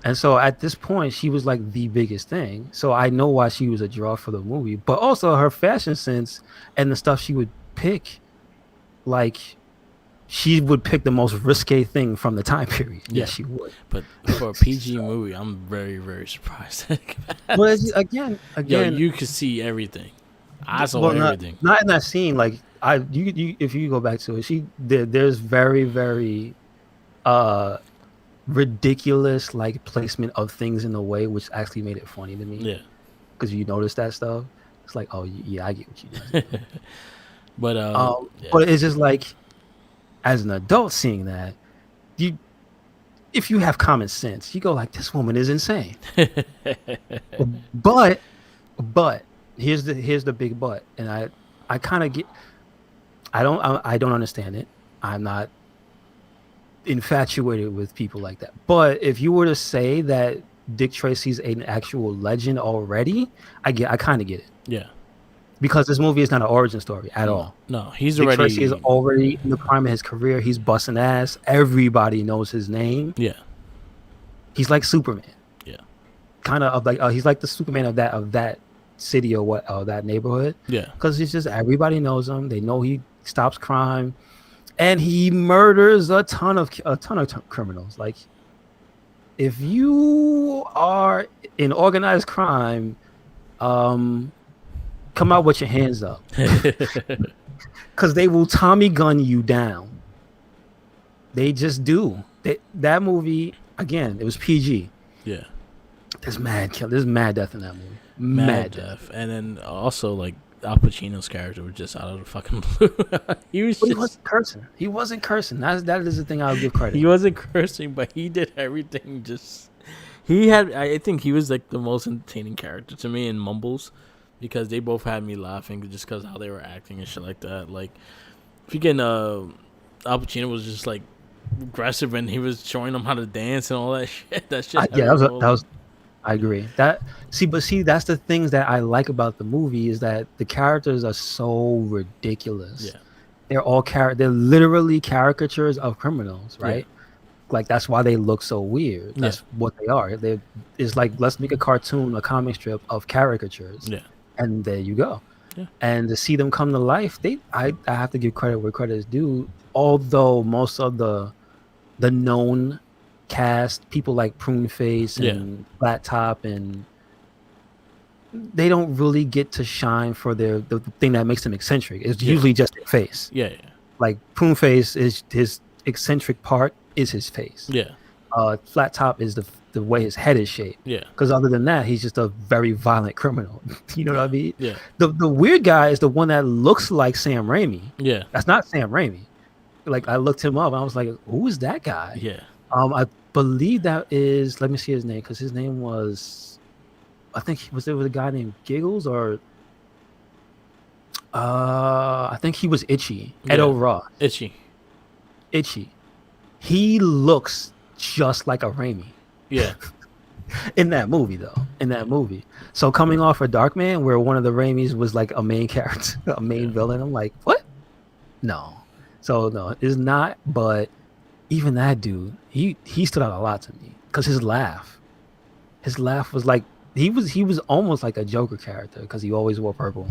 S2: And so at this point, she was like the biggest thing. So I know why she was a draw for the movie, but also her fashion sense and the stuff she would pick, like she would pick the most risque thing from the time period.
S1: Yeah.
S2: Yes, she would.
S1: But for a PG movie, I'm very, very surprised.
S2: Well, again,
S1: Yo, you could see everything. I saw
S2: well,
S1: everything.
S2: not in that scene. Like you if you go back to it, there's very, very ridiculous like placement of things in a way which actually made it funny to me.
S1: Yeah.
S2: Because you notice that stuff. It's like, oh yeah, I get what you doing.
S1: But yeah.
S2: But it's just like, as an adult seeing that, you if you have common sense, you go like, this woman is insane. but here's the big but, and I kind of get, I don't understand it. I'm not infatuated with people like that. But if you were to say that Dick Tracy's an actual legend already, I kind of get it.
S1: Yeah.
S2: Because this movie is not an origin story at all.
S1: No, he's
S2: Dick
S1: already.
S2: Tracy is already in the prime of his career. He's busting ass. Everybody knows his name.
S1: Yeah.
S2: He's like Superman.
S1: Yeah.
S2: Kind of like he's like the Superman of that city or that neighborhood.
S1: Yeah.
S2: Because it's just everybody knows him. They know he stops crime, and he murders a ton of criminals. Like, if you are in organized crime, come out with your hands up, because they will Tommy gun you down. They just do. That movie, again, it was PG.
S1: Yeah.
S2: There's mad death in that movie. Mad death.
S1: And then also like Al Pacino's character was just out of the fucking blue. he
S2: wasn't cursing. He wasn't cursing. That is the thing I'll give credit.
S1: He wasn't cursing, but he did everything. I think he was like the most entertaining character to me in Mumbles, because they both had me laughing just because how they were acting and shit like that. Like, freaking Al Pacino was just like aggressive, and he was showing them how to dance and all that shit. That shit.
S2: That was. I agree. That's the things that I like about the movie, is that the characters are so ridiculous.
S1: Yeah.
S2: They're literally caricatures of criminals, right?
S1: Yeah.
S2: Like, that's why they look so weird. That's what they are. It's like, let's make a cartoon, a comic strip of caricatures.
S1: Yeah.
S2: And there you go.
S1: Yeah.
S2: And to see them come to life, I have to give credit where credit is due. Although most of the known cast, people like Pruneface and Flat Top, and they don't really get to shine for the thing that makes them eccentric. It's usually just their face.
S1: Yeah.
S2: Like, Pruneface is his eccentric part is his face.
S1: Yeah.
S2: Flat Top is the way his head is shaped.
S1: Yeah.
S2: Because other than that, he's just a very violent criminal. You know what I mean?
S1: Yeah.
S2: The weird guy is the one that looks like Sam Raimi.
S1: Yeah.
S2: That's not Sam Raimi. Like, I looked him up and I was like, who is that guy?
S1: Yeah.
S2: I believe that is, let me see his name, because his name was, I think, was a guy named Giggles, or I think he was Itchy. Edo Ross.
S1: Itchy.
S2: He looks just like a Raimi.
S1: Yeah.
S2: In that movie, though. So coming off of Darkman, where one of the Raimis was like a main character, a main villain, I'm like, what? No. So no, it's not. But even that dude, he stood out a lot to me, because his laugh was like, he was almost like a Joker character, because he always wore purple.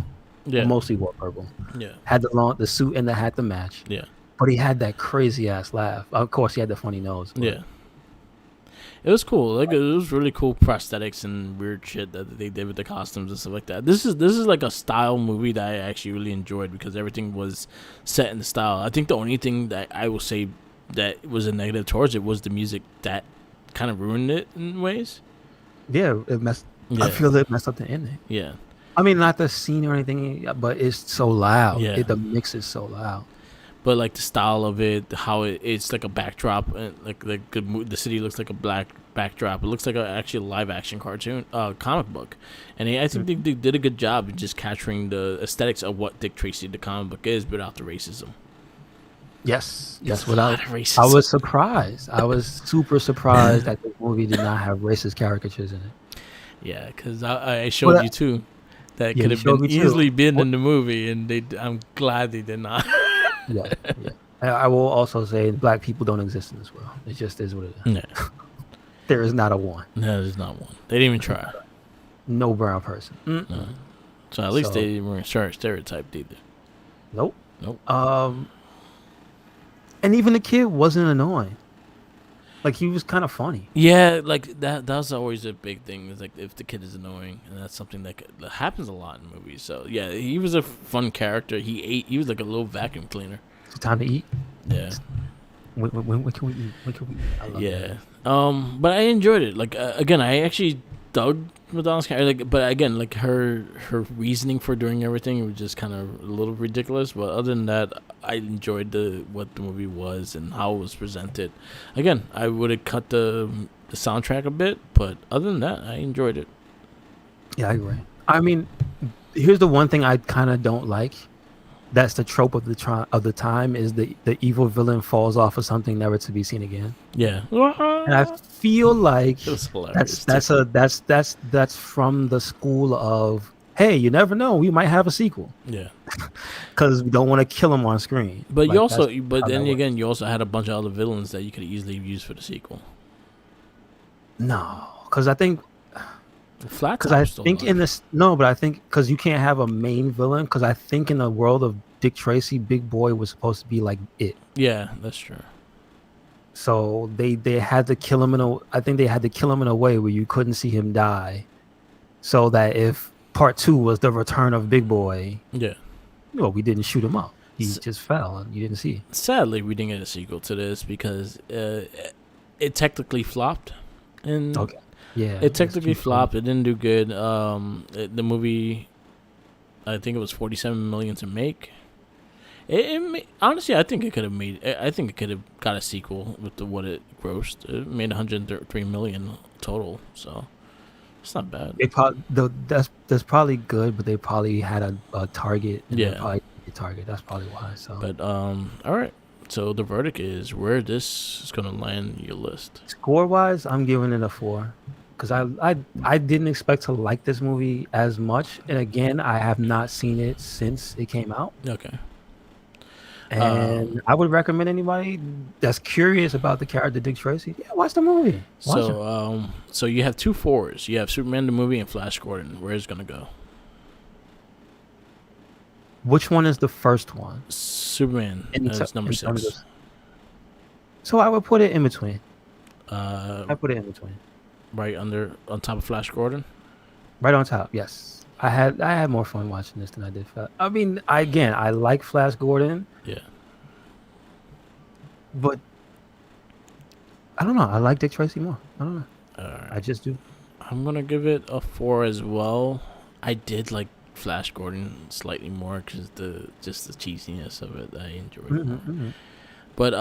S2: Yeah. Mostly wore purple. Yeah. Had the suit and the hat to match.
S1: Yeah.
S2: But he had that crazy ass laugh. Of course, he had the funny nose.
S1: Yeah. It was cool. Like, it was really cool prosthetics and weird shit that they did with the costumes and stuff like that. This is like a style movie that I actually really enjoyed, because everything was set in the style. I think the only thing that I will say that was a negative towards it was the music that kind of ruined it in ways.
S2: Yeah, it messed. Yeah. I feel it messed up the ending.
S1: Yeah.
S2: I mean, not the scene or anything, but it's so loud.
S1: Yeah.
S2: The mix is so loud.
S1: but like the style of it, how it's like a backdrop, and like the city looks like a black backdrop. It looks like actually a live action cartoon, comic book, and I think they did a good job in just capturing the aesthetics of what Dick Tracy the comic book is, without the racism.
S2: Yes.
S1: There's
S2: Without
S1: racism.
S2: I was surprised. I was super surprised that the movie did not have racist caricatures in it.
S1: Yeah, because I showed you too. That could have been easily been in the movie, and I'm glad they did not.
S2: Yeah. I will also say black people don't exist in this world. It just is what it is.
S1: Yeah.
S2: There is not a one.
S1: No, there's not one. They didn't even try.
S2: No brown person.
S1: No. So at least they weren't stereotyped either.
S2: Nope.
S1: Nope.
S2: And even the kid wasn't annoying. Like, he was kind of funny.
S1: Yeah, like that was always a big thing. Is like if the kid is annoying, and that's something that happens a lot in movies. So yeah, he was a fun character. He was like a little vacuum cleaner.
S2: It's time to eat.
S1: Yeah.
S2: When can we eat? When can we eat? I love that.
S1: But I enjoyed it. Like again, I actually dug Madonna's character. Like, but again, like her reasoning for doing everything was just kind of a little ridiculous. But other than that, I enjoyed what the movie was and how it was presented. Again, I would have cut the soundtrack a bit, but other than that, I enjoyed it.
S2: Yeah, I agree. I mean, here's the one thing I kind of don't like. That's the trope of the time, is the evil villain falls off of something never to be seen again.
S1: Yeah,
S2: and I feel like that's from the school of, hey, you never know, we might have a sequel.
S1: Yeah,
S2: because we don't want to kill him on screen.
S1: But then again, you also had a bunch of other villains that you could easily use for the sequel.
S2: No, because I think.
S1: Because
S2: I think because you can't have a main villain. Because I think in the world of Dick Tracy, Big Boy was supposed to be like it.
S1: Yeah, that's true.
S2: So they had to kill him in a way where you couldn't see him die, so that if part 2 was the return of Big Boy, we didn't shoot him up. He just fell and you didn't see.
S1: Sadly, we didn't get a sequel to this because it technically flopped.
S2: Yeah,
S1: it technically flopped. It didn't do good. The movie, I think it was $47 million to make. Honestly, I think it could have made. I think it could have got a sequel with what it grossed. It made $103 million total, so it's not bad.
S2: That's probably good, but they probably had a target. And
S1: yeah,
S2: target. That's probably why. So,
S1: but all right. So the verdict is where this is gonna land your list.
S2: Score wise, I'm giving it a 4. Because I didn't expect to like this movie as much, and again, I have not seen it since it came out.
S1: Okay.
S2: And I would recommend anybody that's curious about the character Dick Tracy, watch the movie.
S1: So you have 2 4s. You have Superman the movie and Flash Gordon. Where is it gonna go?
S2: Which one is the first one?
S1: Superman. It's number 6.
S2: So I would put it in between.
S1: I
S2: put it in between.
S1: Right on top of Flash Gordon?
S2: Right on top, yes. I had more fun watching this than I did. I mean, I like Flash Gordon.
S1: Yeah.
S2: But I don't know. I like Dick Tracy more. I don't know.
S1: Right.
S2: I just do.
S1: I'm going to give it a 4 as well. I did like Flash Gordon slightly more because the cheesiness of it. I enjoyed it more. Mm-hmm. But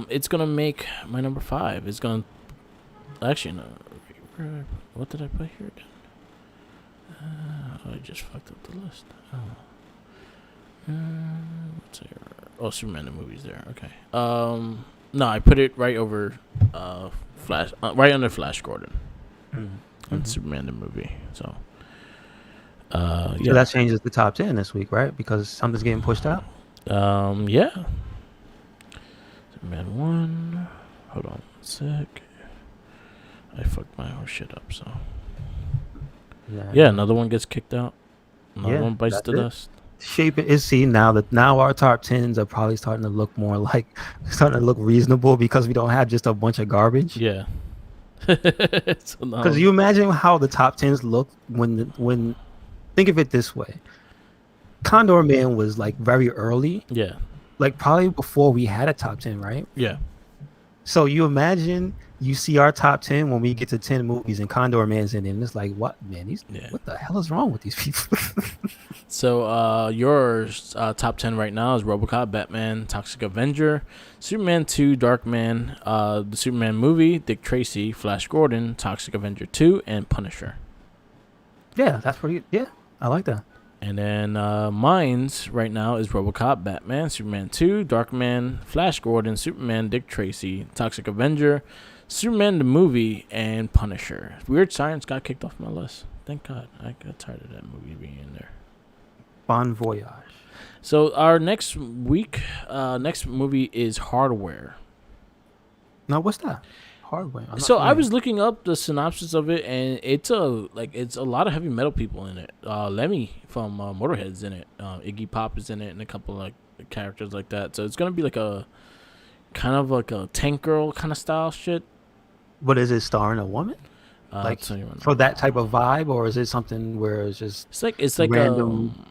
S1: it's going to make my number 5. It's going to... Actually, no. What did I put here again? I just fucked up the list. What's here? Oh, Superman the movie's there. Okay. No, I put it right over Flash, right under Flash Gordon, and Superman the movie. So,
S2: So that changes the top 10 this week, right? Because something's getting pushed out.
S1: Yeah. Superman 1. Hold on one sec. I fucked my whole shit up, so. Yeah, another one gets kicked out. Another one bites the dust.
S2: Shape it is now our top 10s are probably starting to look more like reasonable because we don't have just a bunch of garbage.
S1: Yeah.
S2: Because you imagine how the top 10s look when think of it this way. Condor Man was like very early.
S1: Yeah.
S2: Like probably before we had a top 10, right?
S1: Yeah.
S2: So you imagine you see our top 10 when we get to 10 movies and Condor Man's in it, and it's like, what, man? What the hell is wrong with these people?
S1: So yours top 10 right now is RoboCop, Batman, Toxic Avenger, Superman 2, Darkman, the Superman movie, Dick Tracy, Flash Gordon, Toxic Avenger 2, and Punisher.
S2: Yeah, that's pretty. Yeah, I like that.
S1: And then mine's right now is RoboCop, Batman, Superman 2, Darkman, Flash Gordon, Superman, Dick Tracy, Toxic Avenger, Superman the movie, and Punisher. Weird Science got kicked off my list. Thank God. I got tired of that movie being in there.
S2: Bon voyage.
S1: So our next movie is Hardware.
S2: Now, what's that? Hardware.
S1: I was looking up the synopsis of it, and it's a lot of heavy metal people in it. Lemmy from Motorhead's in it. Iggy Pop is in it, and a couple like characters like that. So it's gonna be like a kind of like a Tank Girl kind of style shit.
S2: But is it starring a woman? Like for that type of vibe, or is it something where it's just
S1: it's like
S2: random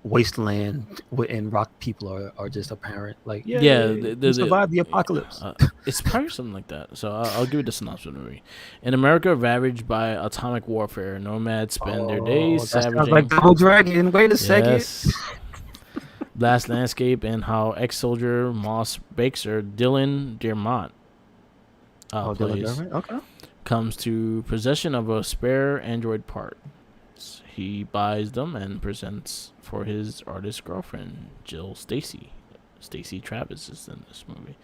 S2: wasteland and rock people are just apparent? Like
S1: they
S2: survive the apocalypse.
S1: It's probably something like that. So I'll give it the synopsis of the movie. In America ravaged by atomic warfare, nomads spend their days
S2: that
S1: savaging.
S2: sounds like Double Dragon. Wait a second.
S1: Yes. Blast landscape and how ex-soldier Moss Baxter Dylan Dermont plays.
S2: Okay.
S1: Comes to possession of a spare android part. He buys them and presents for his artist girlfriend, Jill Stacy. Stacy Travis is in this movie.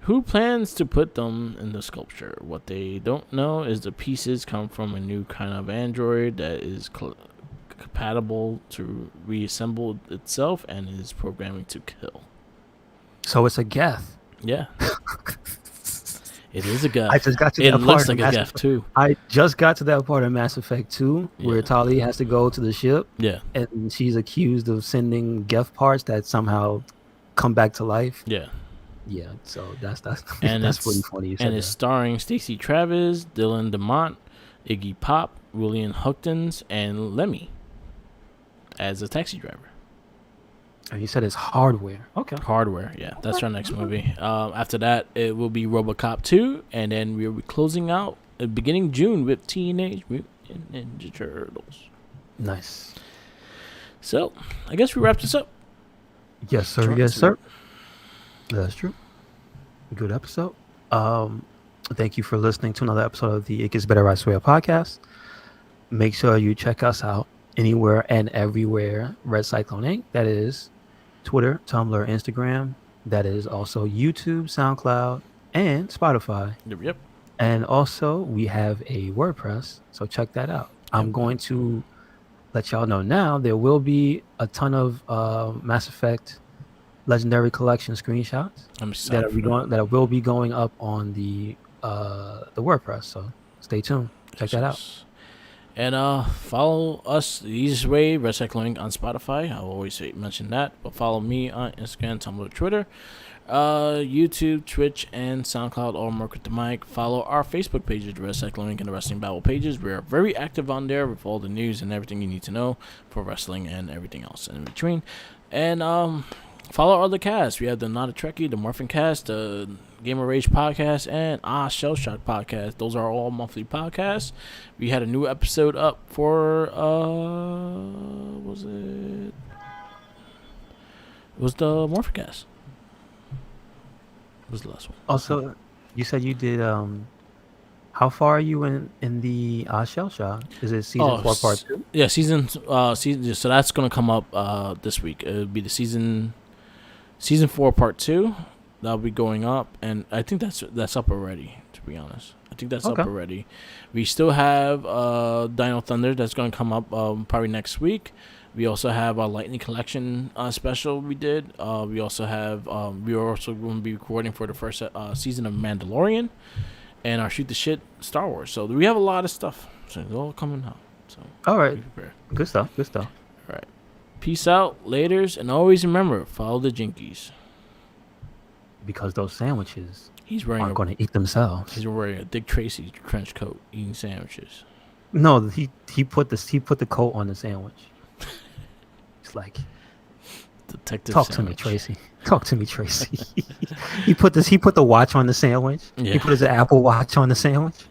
S1: Who plans to put them in the sculpture? What they don't know is the pieces come from a new kind of android that is compatible to reassemble itself and is programming to kill.
S2: So it's a Geth.
S1: Yeah. It is a Geth.
S2: I just got to
S1: it
S2: that
S1: looks
S2: part
S1: like a Geth too.
S2: I just got to that part of Mass Effect 2 where Tali has to go to the ship.
S1: Yeah.
S2: And she's accused of sending Geth parts that somehow come back to life.
S1: Yeah.
S2: Yeah. So that's
S1: and
S2: that's pretty funny.
S1: And it's starring Stacey Travis, Dylan DeMont, Iggy Pop, William Huckins, and Lemmy as a taxi driver.
S2: And you said it's Hardware. Okay.
S1: Hardware, yeah. That's our next movie. After that, it will be RoboCop 2, and then we'll be closing out beginning June with Teenage Mutant Ninja Turtles.
S2: Nice.
S1: So, I guess we wrap this up.
S2: Yes, sir. Yes, sir. That's true. Good episode. Thank you for listening to another episode of the It Gets Better, I Swear podcast. Make sure you check us out anywhere and everywhere. Red Cyclone Inc. That is Twitter, Tumblr, Instagram. That is also YouTube, SoundCloud, and Spotify.
S1: Yep.
S2: And also, we have a WordPress, so check that out. I'm going to let y'all know now there will be a ton of Mass Effect Legendary Collection screenshots that will be going up on the WordPress. So stay tuned. Check that out.
S1: And follow us the easiest way, Red Cycling on Spotify. I always mention that. But follow me on Instagram, Tumblr, Twitter, YouTube, Twitch, and SoundCloud, all Mark with the Mic. Follow our Facebook pages, Red Cycling and the Wrestling Battle pages. We are very active on there with all the news and everything you need to know for wrestling and everything else in between. And follow our other casts. We have the Not a Trekkie, the Morphin Cast, the Gamer Rage podcast, and Shell Shock podcast. Those are all monthly podcasts. We had a new episode up for it was the Morphin Cast. What was the last one?
S2: Also, you said you did how far are you in the Shell Shock? Is it season 4 part 2?
S1: Yeah, season so that's gonna come up this week. It'll be the season 4 part 2. That'll be going up, and I think that's up already, to be honest. I think that's up already. We still have Dino Thunder that's going to come up probably next week. We also have our Lightning Collection special we did. We also have we are also going to be recording for the first season of Mandalorian and our Shoot the Shit Star Wars. So we have a lot of stuff. So it's all coming out. So
S2: all right, good stuff. All
S1: right, peace out, laters, and always remember, follow the Jinkies.
S2: Because those sandwiches aren't going to eat themselves.
S1: He's wearing a Dick Tracy trench coat, eating sandwiches.
S2: No, he put the coat on the sandwich. It's like,
S1: Detective
S2: talk
S1: sandwich.
S2: to me, Tracy. He put the watch on the sandwich.
S1: Yeah.
S2: He put his Apple Watch on the sandwich.